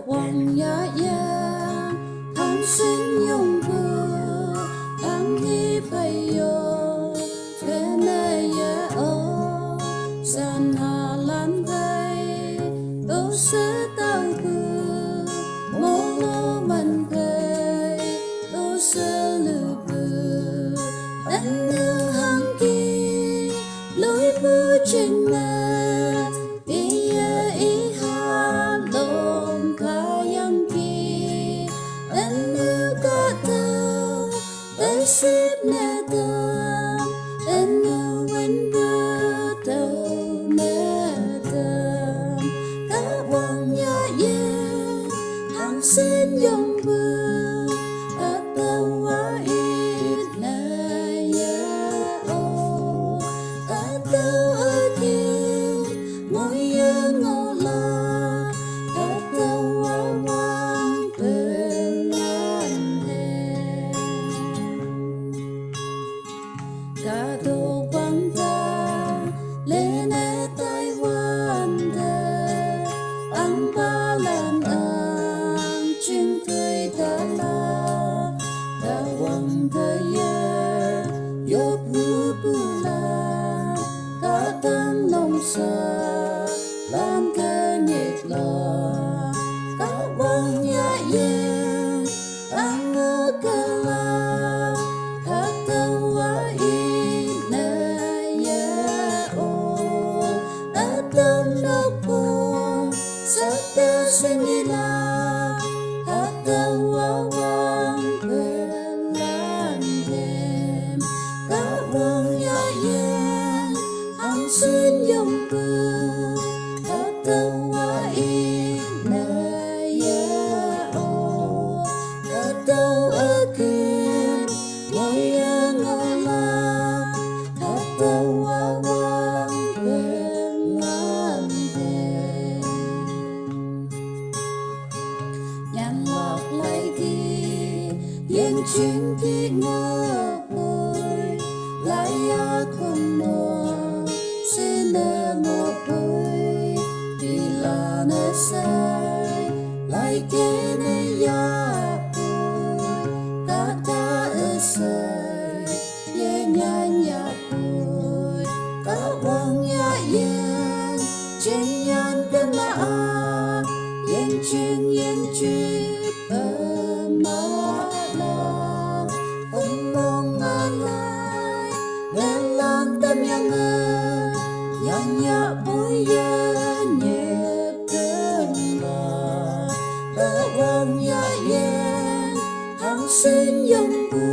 望一样航行永不当一飞哟天内也哦山下蓝飞都是道不摩罗曼飞都是路不但能航机lối bước trên nè đi ý hà lồng kayang ki dan nu kata desip nè tam dan nu wen bu tau nè tam cả vang ya ye hàng xin yong bu atau wa it na ya o atau again ngồi yên ngồi la atau wa wang pelan he cả đồ băng ta lên Taiwan de ang balan ang chinh tươi ta la ta wang ta ye yo pu pu la cả tam nông sa lan cơ nhiệt lo cả wang ya ye ang ngơ cơ la cả tàu wa in na ya o atam no po sa ta sinh la cả tàu wa wang pelan hem cả wang ya ye ang xin yong bu cả tàu wa in na ya o cả tàu again ngồi yên ngồi la cả tàu wa wang pelan hem nhàn lọt lại đi yên chuyến đi ngơ bồi lại không mùa xin ngọ bồi vì là nơi sai lại kế nơi ya bồi cả ta ở sai ye nhan ya bồi cả wang ya yên trên nhan cơ ma yên chuyên ở mà la không mong lại nên làm tâm yang ya bối ya nhẹ cơn mà cả wang ya yên hàng xin yong bu